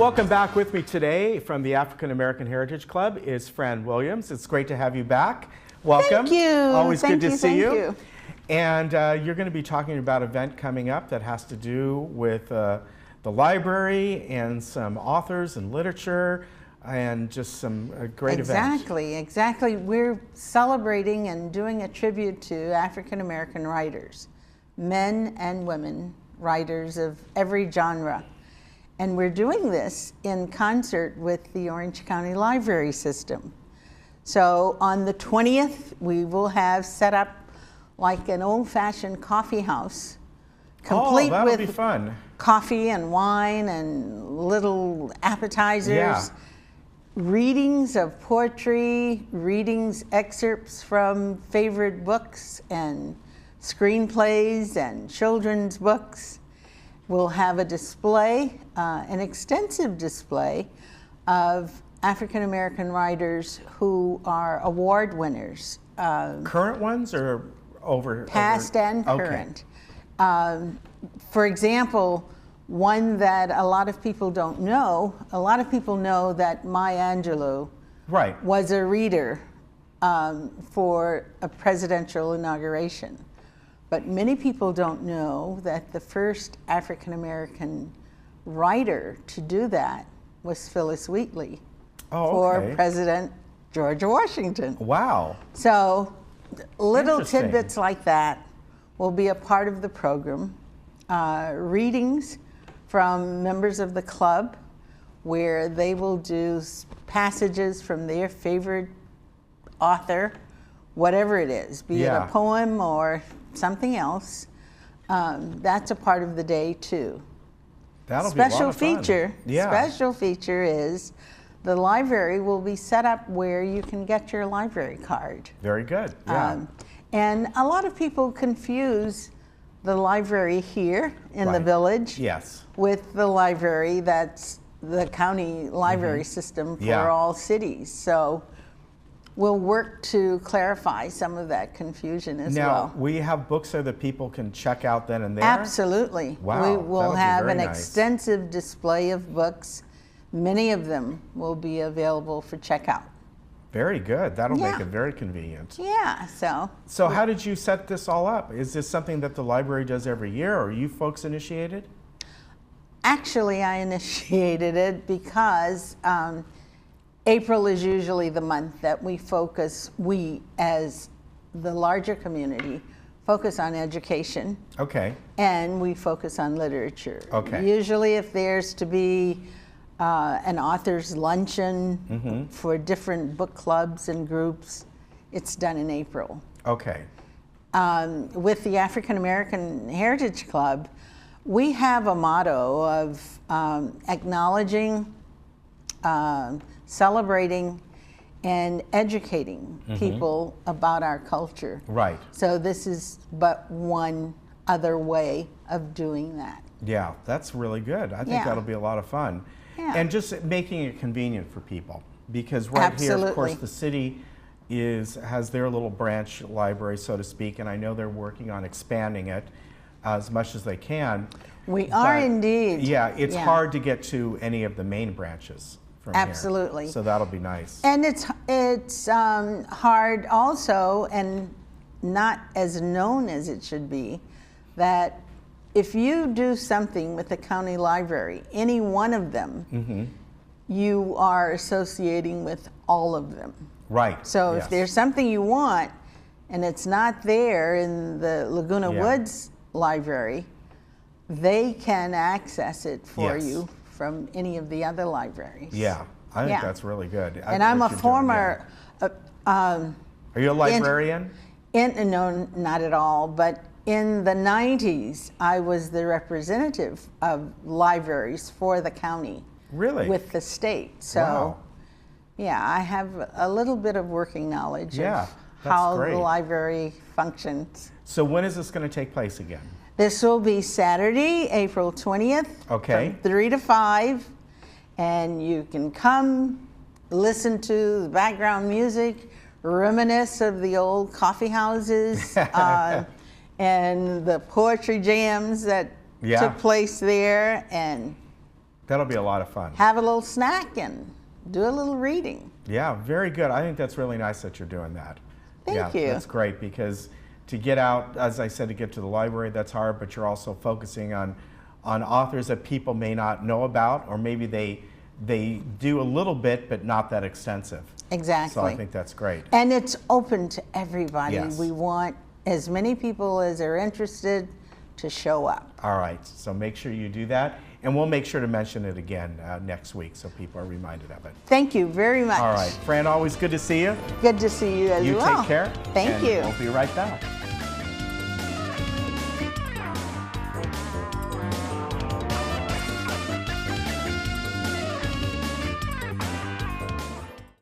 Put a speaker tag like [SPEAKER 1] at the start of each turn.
[SPEAKER 1] Welcome back. With me today from the African American Heritage Club is Fran Williams. It's great to have you back. Welcome.
[SPEAKER 2] Thank you.
[SPEAKER 1] Always good to see you.
[SPEAKER 2] Thank you.
[SPEAKER 1] And you're going to be talking about an event coming up that has to do with the library and some authors and literature and just some great events.
[SPEAKER 2] Exactly. We're celebrating and doing a tribute to African American writers, men and women writers of every genre. And we're doing this in concert with the Orange County Library System. So on the 20th, we will have set up like an old-fashioned coffee house, complete
[SPEAKER 1] that'll
[SPEAKER 2] with
[SPEAKER 1] be fun.
[SPEAKER 2] Coffee and wine and little appetizers.
[SPEAKER 1] Yeah.
[SPEAKER 2] Readings of poetry, excerpts from favorite books and screenplays and children's books. We'll have a display, an extensive display of African American writers who are award winners.
[SPEAKER 1] Current ones or
[SPEAKER 2] past and current. For example, one that a lot of people don't know, a lot of people know that Maya Angelou was a reader for a presidential inauguration. But many people don't know that the first African American writer to do that was Phyllis Wheatley for President George Washington.
[SPEAKER 1] Wow.
[SPEAKER 2] So little tidbits like that will be a part of the program. Readings from members of the club where they will do passages from their favorite author, whatever it is, be it a poem or something else. That's a part of the day too.
[SPEAKER 1] That'll be a lot of fun.
[SPEAKER 2] Special feature is the library will be set up where you can get your library card.
[SPEAKER 1] Very good. Yeah.
[SPEAKER 2] And a lot of people confuse the library here in the village with the library that's the county library system for all cities. So we'll work to clarify some of that confusion as well.
[SPEAKER 1] Now, we have books there that people can check out then and there?
[SPEAKER 2] Absolutely.
[SPEAKER 1] Wow,
[SPEAKER 2] we will have an
[SPEAKER 1] nice.
[SPEAKER 2] Extensive display of books. Many of them will be available for checkout.
[SPEAKER 1] Very good. That'll make it very convenient.
[SPEAKER 2] Yeah,
[SPEAKER 1] So how did you set this all up? Is this something that the library does every year, or you folks initiated?
[SPEAKER 2] Actually, I initiated it because April is usually the month that we as the larger community, focus on education.
[SPEAKER 1] Okay.
[SPEAKER 2] And we focus on literature.
[SPEAKER 1] Okay.
[SPEAKER 2] Usually if there's to be an author's luncheon for different book clubs and groups, it's done in April.
[SPEAKER 1] Okay.
[SPEAKER 2] With the African American Heritage Club, we have a motto of acknowledging, celebrating, and educating people about our culture.
[SPEAKER 1] Right.
[SPEAKER 2] So this is but one other way of doing that.
[SPEAKER 1] Yeah, that's really good. I think that'll be a lot of fun.
[SPEAKER 2] Yeah.
[SPEAKER 1] And just making it convenient for people. Because here, of course, the city has their little branch library, so to speak, and I know they're working on expanding it as much as they can.
[SPEAKER 2] We are indeed.
[SPEAKER 1] Yeah, it's hard to get to any of the main branches from
[SPEAKER 2] Absolutely.
[SPEAKER 1] here. So that'll be nice.
[SPEAKER 2] And it's hard also, and not as known as it should be, that if you do something with the county library, any one of them, you are associating with all of them.
[SPEAKER 1] Right.
[SPEAKER 2] So if there's something you want and it's not there in the Laguna Woods Library, they can access it for you from any of the other libraries.
[SPEAKER 1] Yeah, I think that's really good.
[SPEAKER 2] And I'm a former...
[SPEAKER 1] Are you a librarian?
[SPEAKER 2] No, not at all, but in the 90s, I was the representative of libraries for the county.
[SPEAKER 1] Really?
[SPEAKER 2] With the state. So, yeah, I have a little bit of working knowledge of how the library functions.
[SPEAKER 1] So when is this going to take place again?
[SPEAKER 2] This will be Saturday, April 20th, from 3 to 5, and you can come, listen to the background music, reminisce of the old coffee houses, and the poetry jams that took place there, and
[SPEAKER 1] That'll be a lot of fun.
[SPEAKER 2] Have a little snack and do a little reading.
[SPEAKER 1] Yeah, very good. I think that's really nice that you're doing that.
[SPEAKER 2] Thank you.
[SPEAKER 1] That's great, because to get out, as I said, to get to the library, that's hard, but you're also focusing on authors that people may not know about, or maybe they do a little bit, but not that extensive.
[SPEAKER 2] Exactly.
[SPEAKER 1] So I think that's great.
[SPEAKER 2] And it's open to everybody.
[SPEAKER 1] Yes.
[SPEAKER 2] We want as many people as are interested to show up.
[SPEAKER 1] All right, so make sure you do that, and we'll make sure to mention it again next week so people are reminded of it.
[SPEAKER 2] Thank you very much.
[SPEAKER 1] All right, Fran, always good to see you.
[SPEAKER 2] Good to see you as well.
[SPEAKER 1] You take care.
[SPEAKER 2] Thank you.
[SPEAKER 1] We'll be right back.